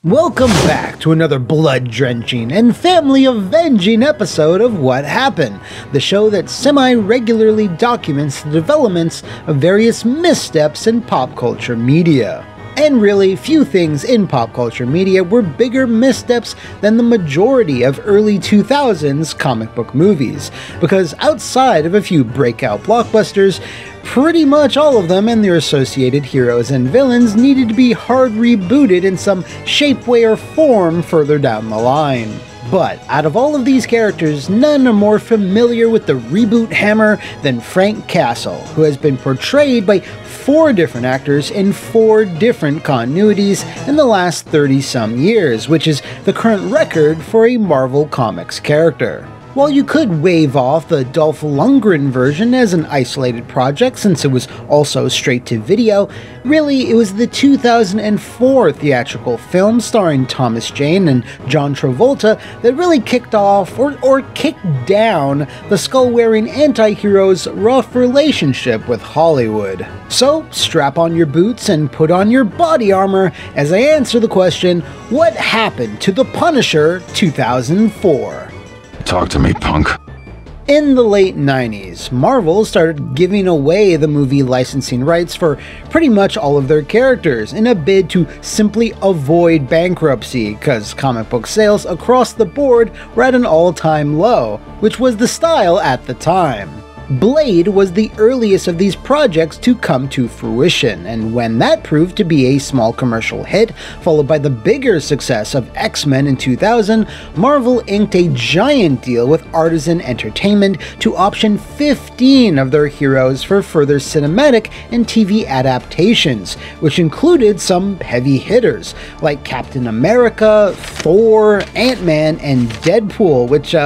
Welcome back to another blood-drenching and family-avenging episode of What Happened, the show that semi-regularly documents the developments of various missteps in pop culture media. And really, few things in pop culture media were bigger missteps than the majority of early 2000s comic book movies, because outside of a few breakout blockbusters, pretty much all of them and their associated heroes and villains needed to be hard rebooted in some shape, way, or form further down the line. But out of all of these characters, none are more familiar with the reboot hammer than Frank Castle, who has been portrayed by 4 different actors in 4 different continuities in the last 30-some years, which is the current record for a Marvel Comics character. While you could wave off the Dolph Lundgren version as an isolated project since it was also straight to video, really it was the 2004 theatrical film starring Thomas Jane and John Travolta that really kicked off, or kicked down, the skull-wearing anti-hero's rough relationship with Hollywood. So strap on your boots and put on your body armor as I answer the question, what happened to The Punisher 2004? Talk to me, punk. In the late 90s, Marvel started giving away the movie licensing rights for pretty much all of their characters in a bid to simply avoid bankruptcy, because comic book sales across the board were at an all-time low, which was the style at the time. Blade was the earliest of these projects to come to fruition, and when that proved to be a small commercial hit, followed by the bigger success of X-Men in 2000, Marvel inked a giant deal with Artisan Entertainment to option 15 of their heroes for further cinematic and TV adaptations, which included some heavy hitters, like Captain America, Thor, Ant-Man, and Deadpool, which,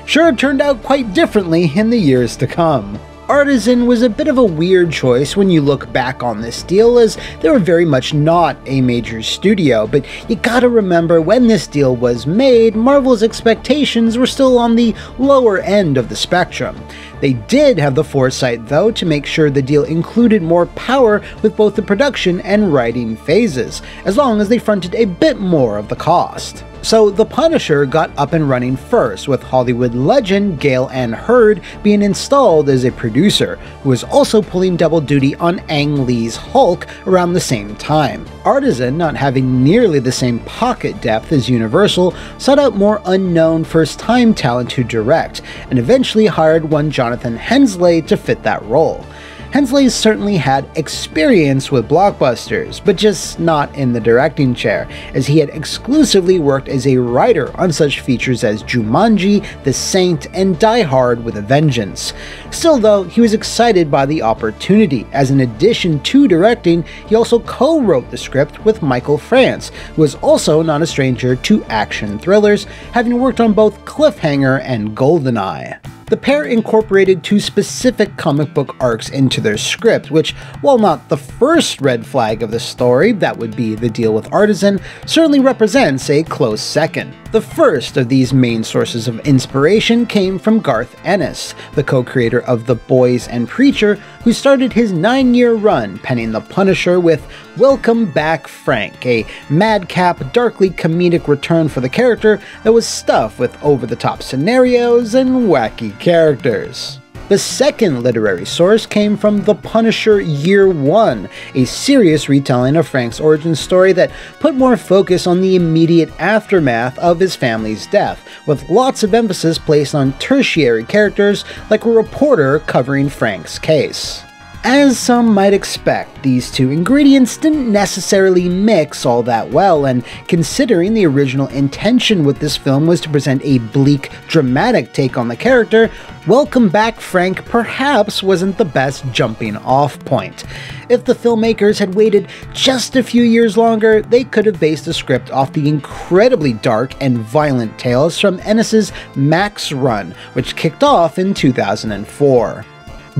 sure turned out quite differently in the years to come. Artisan was a bit of a weird choice when you look back on this deal, as they were very much not a major studio, but you gotta remember when this deal was made, Marvel's expectations were still on the lower end of the spectrum. They did have the foresight, though, to make sure the deal included more power with both the production and writing phases, as long as they fronted a bit more of the cost. So The Punisher got up and running first, with Hollywood legend Gale Ann Hurd being installed as a producer, who was also pulling double duty on Ang Lee's Hulk around the same time. Artisan, not having nearly the same pocket depth as Universal, sought out more unknown first-time talent to direct, and eventually hired one Jonathan Hensleigh to fit that role. Hensleigh certainly had experience with blockbusters, but just not in the directing chair, as he had exclusively worked as a writer on such features as Jumanji, The Saint, and Die Hard with a Vengeance. Still though, he was excited by the opportunity, as in addition to directing, he also co-wrote the script with Michael France, who was also not a stranger to action thrillers, having worked on both Cliffhanger and GoldenEye. The pair incorporated 2 specific comic book arcs into their script, which, while not the first red flag of the story, that would be the deal with Artisan, certainly represents a close second. The first of these main sources of inspiration came from Garth Ennis, the co-creator of The Boys and Preacher, who started his 9-year run penning The Punisher with Welcome Back Frank, a madcap, darkly comedic return for the character that was stuffed with over-the-top scenarios and wacky characters. The second literary source came from The Punisher Year One, a serious retelling of Frank's origin story that put more focus on the immediate aftermath of his family's death, with lots of emphasis placed on tertiary characters like a reporter covering Frank's case. As some might expect, these 2 ingredients didn't necessarily mix all that well, and considering the original intention with this film was to present a bleak, dramatic take on the character, Welcome Back Frank perhaps wasn't the best jumping off point. If the filmmakers had waited just a few years longer, they could have based the script off the incredibly dark and violent tales from Ennis's Max run, which kicked off in 2004.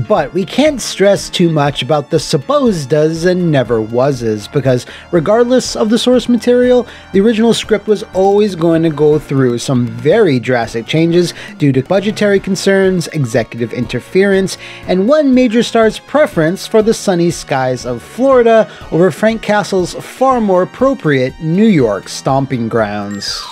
But we can't stress too much about the supposed does and never wases, because regardless of the source material, the original script was always going to go through some very drastic changes due to budgetary concerns, executive interference, and one major star's preference for the sunny skies of Florida over Frank Castle's far more appropriate New York stomping grounds.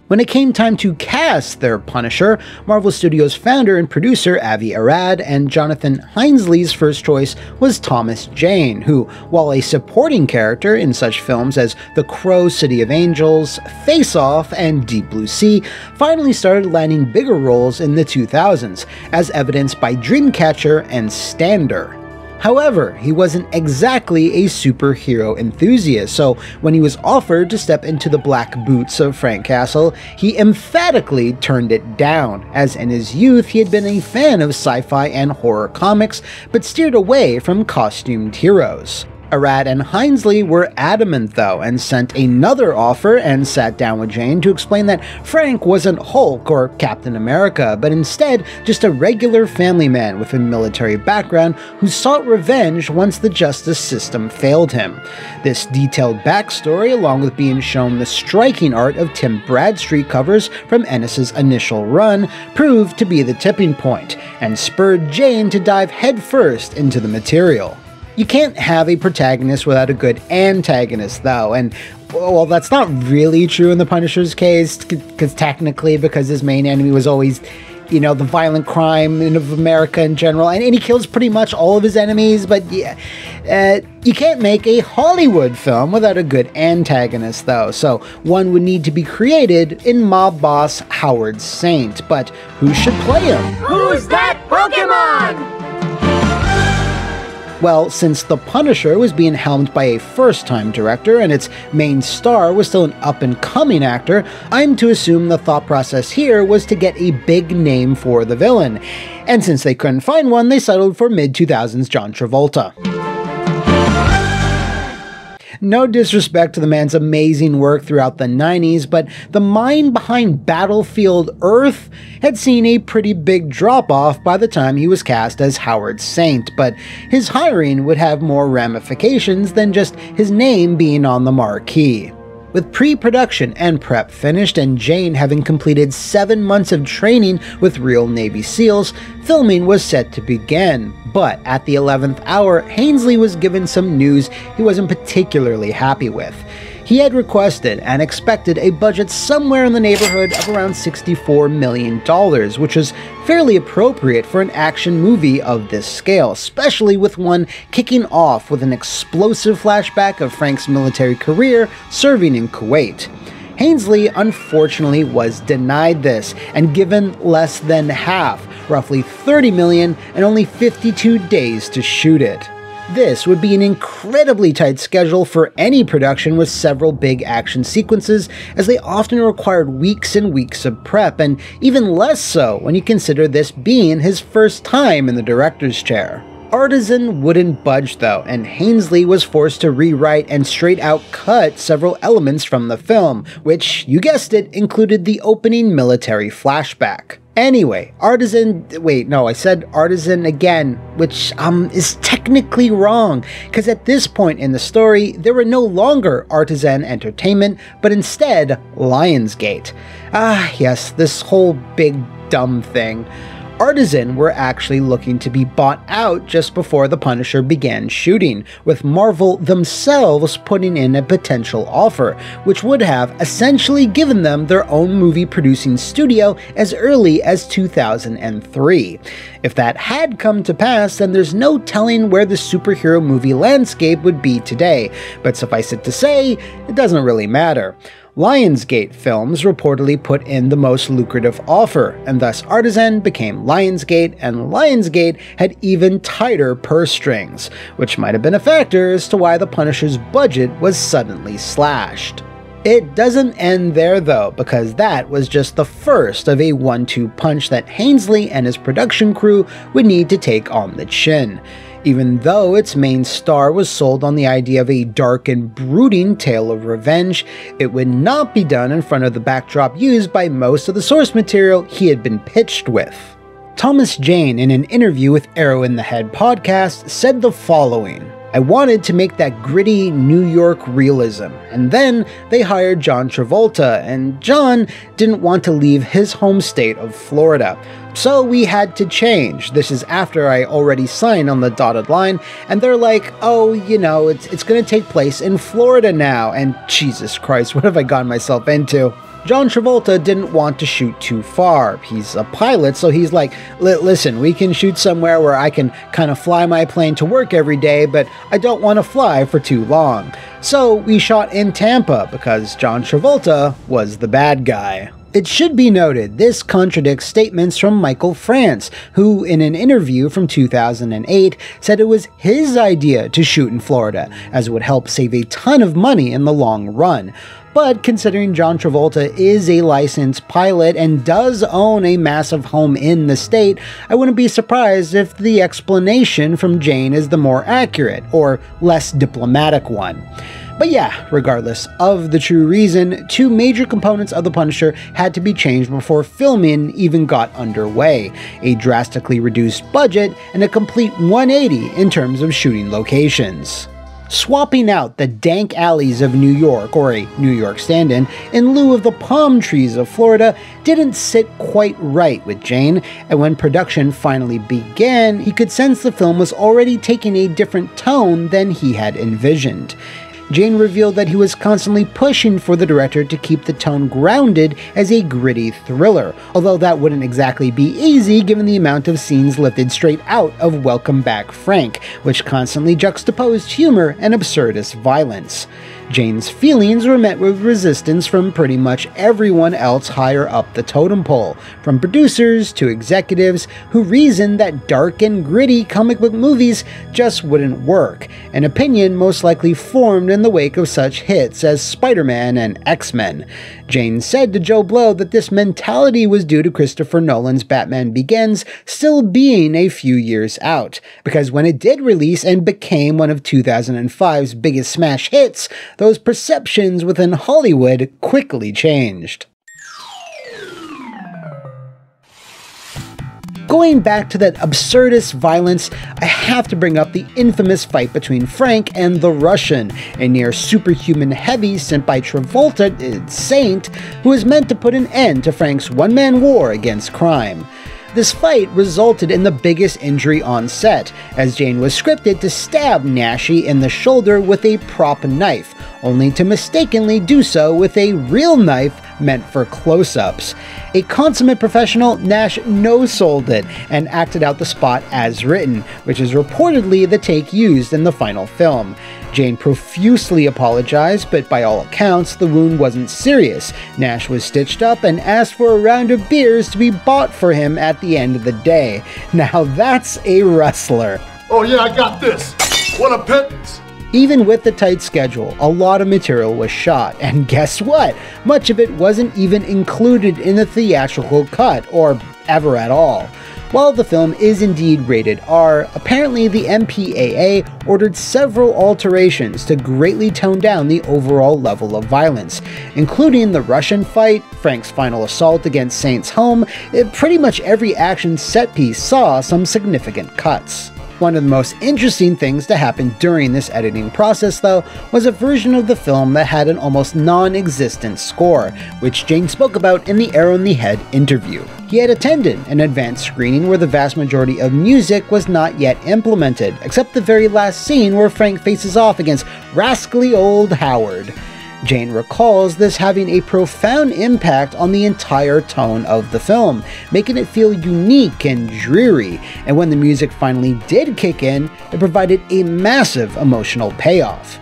When it came time to cast their Punisher, Marvel Studios founder and producer Avi Arad and Jonathan Heinsley's first choice was Thomas Jane, who, while a supporting character in such films as The Crow, City of Angels, Face Off, and Deep Blue Sea, finally started landing bigger roles in the 2000s, as evidenced by Dreamcatcher and Stander. However, he wasn't exactly a superhero enthusiast, so when he was offered to step into the black boots of Frank Castle, he emphatically turned it down, as in his youth he had been a fan of sci-fi and horror comics, but steered away from costumed heroes. Arad and Heinsley were adamant though, and sent another offer and sat down with Jane to explain that Frank wasn't Hulk or Captain America, but instead just a regular family man with a military background who sought revenge once the justice system failed him. This detailed backstory, along with being shown the striking art of Tim Bradstreet covers from Ennis's initial run, proved to be the tipping point, and spurred Jane to dive headfirst into the material. You can't have a protagonist without a good antagonist, though, and, well, that's not really true in the Punisher's case, because his main enemy was always, you know, the violent crime of America in general, and he kills pretty much all of his enemies, but yeah, you can't make a Hollywood film without a good antagonist, though, so one would need to be created in mob boss Howard Saint, but who should play him? Who's that Pokemon? Well, since The Punisher was being helmed by a first-time director and its main star was still an up-and-coming actor, I'm to assume the thought process here was to get a big name for the villain. And since they couldn't find one, they settled for mid-2000s John Travolta. No disrespect to the man's amazing work throughout the 90s, but the mind behind Battlefield Earth had seen a pretty big drop-off by the time he was cast as Howard Saint, but his hiring would have more ramifications than just his name being on the marquee. With pre-production and prep finished and Jane having completed 7 months of training with real Navy SEALs, filming was set to begin. But at the 11th hour, Heinsley was given some news he wasn't particularly happy with. He had requested and expected a budget somewhere in the neighborhood of around $64 million, which was fairly appropriate for an action movie of this scale, especially with one kicking off with an explosive flashback of Frank's military career serving in Kuwait. Heinsley unfortunately was denied this and given less than half, roughly $30 million, and only 52 days to shoot it. This would be an incredibly tight schedule for any production with several big action sequences, as they often required weeks and weeks of prep, and even less so when you consider this being his first time in the director's chair. Artisan wouldn't budge though, and Heinsley was forced to rewrite and straight out cut several elements from the film, which, you guessed it, included the opening military flashback. Anyway, Artisan again, which is technically wrong, because at this point in the story, there were no longer Artisan Entertainment, but instead Lionsgate. Ah yes, this whole big dumb thing. Artisan were actually looking to be bought out just before The Punisher began shooting, with Marvel themselves putting in a potential offer, which would have essentially given them their own movie-producing studio as early as 2003. If that had come to pass, then there's no telling where the superhero movie landscape would be today, but suffice it to say, it doesn't really matter. Lionsgate Films reportedly put in the most lucrative offer, and thus Artisan became Lionsgate, and Lionsgate had even tighter purse strings, which might have been a factor as to why The Punisher's budget was suddenly slashed. It doesn't end there though, because that was just the first of a 1-2 punch that Heinsley and his production crew would need to take on the chin. Even though its main star was sold on the idea of a dark and brooding tale of revenge, it would not be done in front of the backdrop used by most of the source material he had been pitched with. Thomas Jane, in an interview with Arrow in the Head podcast, said the following: "I wanted to make that gritty New York realism, and then they hired John Travolta, and John didn't want to leave his home state of Florida. So we had to change. This is after I already signed on the dotted line, and they're like, oh, you know, it's gonna take place in Florida now, and Jesus Christ, what have I gotten myself into?" John Travolta didn't want to shoot too far. He's a pilot, so he's like, listen, we can shoot somewhere where I can kind of fly my plane to work every day, but I don't want to fly for too long. So we shot in Tampa because John Travolta was the bad guy. It should be noted, this contradicts statements from Michael France, who in an interview from 2008 said it was his idea to shoot in Florida, as it would help save a ton of money in the long run. But considering John Travolta is a licensed pilot and does own a massive home in the state, I wouldn't be surprised if the explanation from Jane is the more accurate, or less diplomatic one. But yeah, regardless of the true reason, two major components of The Punisher had to be changed before filming even got underway: a drastically reduced budget and a complete 180 in terms of shooting locations. Swapping out the dank alleys of New York, or a New York stand-in, in lieu of the palm trees of Florida didn't sit quite right with Jane, and when production finally began, he could sense the film was already taking a different tone than he had envisioned. Jane revealed that he was constantly pushing for the director to keep the tone grounded as a gritty thriller, although that wouldn't exactly be easy given the amount of scenes lifted straight out of Welcome Back Frank, which constantly juxtaposed humor and absurdist violence. Jane's feelings were met with resistance from pretty much everyone else higher up the totem pole, from producers to executives who reasoned that dark and gritty comic book movies just wouldn't work, an opinion most likely formed in the wake of such hits as Spider-Man and X-Men. Jane said to Joe Blow that this mentality was due to Christopher Nolan's Batman Begins still being a few years out, because when it did release and became one of 2005's biggest smash hits, those perceptions within Hollywood quickly changed. Going back to that absurdist violence, I have to bring up the infamous fight between Frank and the Russian, a near superhuman heavy sent by Travolta, Saint, who is meant to put an end to Frank's one-man war against crime. This fight resulted in the biggest injury on set, as Jane was scripted to stab Nashi in the shoulder with a prop knife, only to mistakenly do so with a real knife meant for close-ups. A consummate professional, Nash no-sold it and acted out the spot as written, which is reportedly the take used in the final film. Jane profusely apologized, but by all accounts, the wound wasn't serious. Nash was stitched up and asked for a round of beers to be bought for him at the end of the day. Now that's a wrestler. Oh yeah, I got this. What a pittance. Even with the tight schedule, a lot of material was shot, and guess what? Much of it wasn't even included in the theatrical cut, or ever at all. While the film is indeed rated R, apparently the MPAA ordered several alterations to greatly tone down the overall level of violence, including the Russian fight, Frank's final assault against Saint's home. Pretty much every action set piece saw some significant cuts. One of the most interesting things to happen during this editing process, though, was a version of the film that had an almost non-existent score, which Jane spoke about in the Arrow in the Head interview. He had attended an advanced screening where the vast majority of music was not yet implemented, except the very last scene where Frank faces off against rascally old Howard. Jane recalls this having a profound impact on the entire tone of the film, making it feel unique and dreary, and when the music finally did kick in, it provided a massive emotional payoff.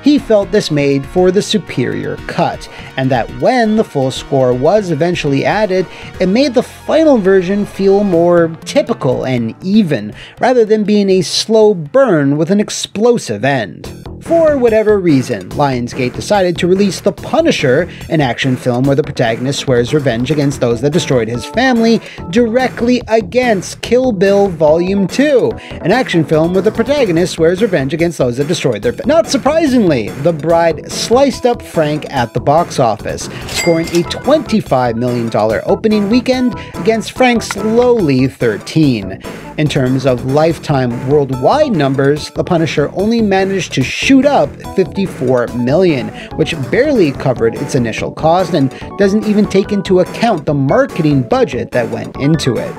He felt this made for the superior cut, and that when the full score was eventually added, it made the final version feel more typical and even, rather than being a slow burn with an explosive end. For whatever reason, Lionsgate decided to release The Punisher, an action film where the protagonist swears revenge against those that destroyed his family, directly against Kill Bill Volume 2, an action film where the protagonist swears revenge against those that destroyed their family. Not surprisingly, The Bride sliced up Frank at the box office, scoring a $25 million opening weekend against Frank's lowly 13. In terms of lifetime worldwide numbers, The Punisher only managed to shoot up $54 million, which barely covered its initial cost and doesn't even take into account the marketing budget that went into it.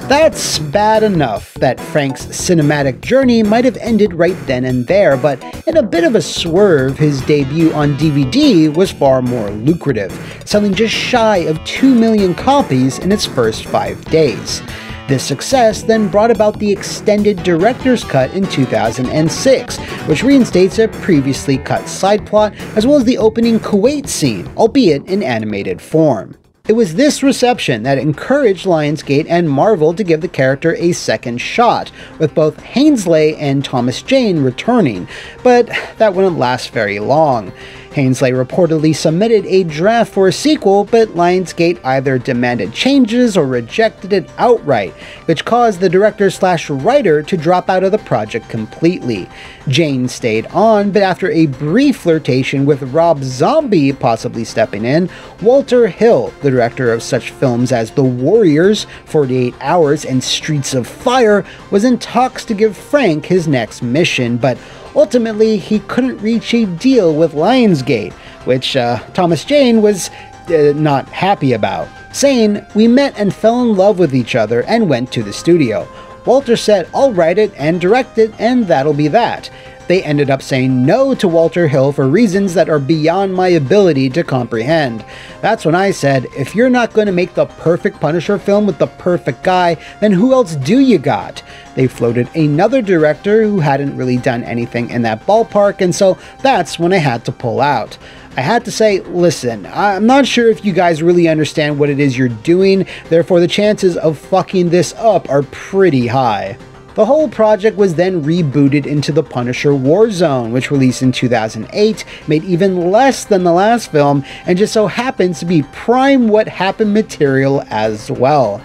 That's bad enough that Frank's cinematic journey might have ended right then and there, but in a bit of a swerve, his debut on DVD was far more lucrative, selling just shy of 2 million copies in its first 5 days. This success then brought about the extended director's cut in 2006, which reinstates a previously cut side plot as well as the opening Kuwait scene, albeit in animated form. It was this reception that encouraged Lionsgate and Marvel to give the character a second shot, with both Hainsley and Thomas Jane returning, but that wouldn't last very long. Hainsley reportedly submitted a draft for a sequel, but Lionsgate either demanded changes or rejected it outright, which caused the director/writer to drop out of the project completely. Jane stayed on, but after a brief flirtation with Rob Zombie possibly stepping in, Walter Hill, the director of such films as The Warriors, 48 Hours, and Streets of Fire, was in talks to give Frank his next mission, but ultimately, he couldn't reach a deal with Lionsgate, which Thomas Jane was not happy about, saying, "We met and fell in love with each other and went to the studio. Walter said, I'll write it and direct it, and that'll be that." They ended up saying no to Walter Hill for reasons that are beyond my ability to comprehend. That's when I said, if you're not going to make the perfect Punisher film with the perfect guy, then who else do you got? They floated another director who hadn't really done anything in that ballpark, and so that's when I had to pull out. I had to say, listen, I'm not sure if you guys really understand what it is you're doing, therefore the chances of fucking this up are pretty high. The whole project was then rebooted into The Punisher Warzone, which released in 2008, made even less than the last film, and just so happens to be prime What Happened material as well.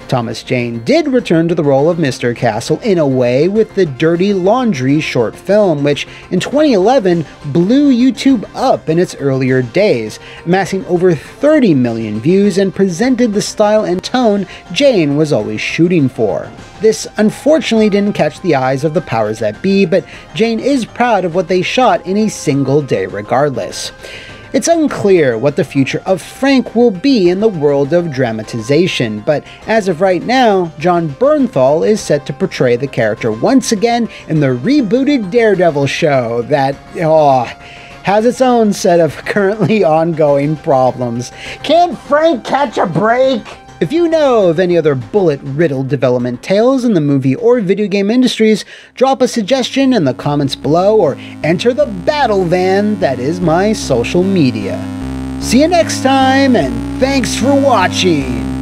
Thomas Jane did return to the role of Mr. Castle in a way with the Dirty Laundry short film, which in 2011 blew YouTube up in its earlier days, amassing over 30 million views and presented the style and tone Jane was always shooting for. This unfortunately didn't catch the eyes of the powers that be, but Jane is proud of what they shot in a single day regardless. It's unclear what the future of Frank will be in the world of dramatization, but as of right now, Jon Bernthal is set to portray the character once again in the rebooted Daredevil show that, has its own set of currently ongoing problems. Can't Frank catch a break? If you know of any other bullet-riddled development tales in the movie or video game industries, drop a suggestion in the comments below or enter the battle van that is my social media. See you next time, and thanks for watching!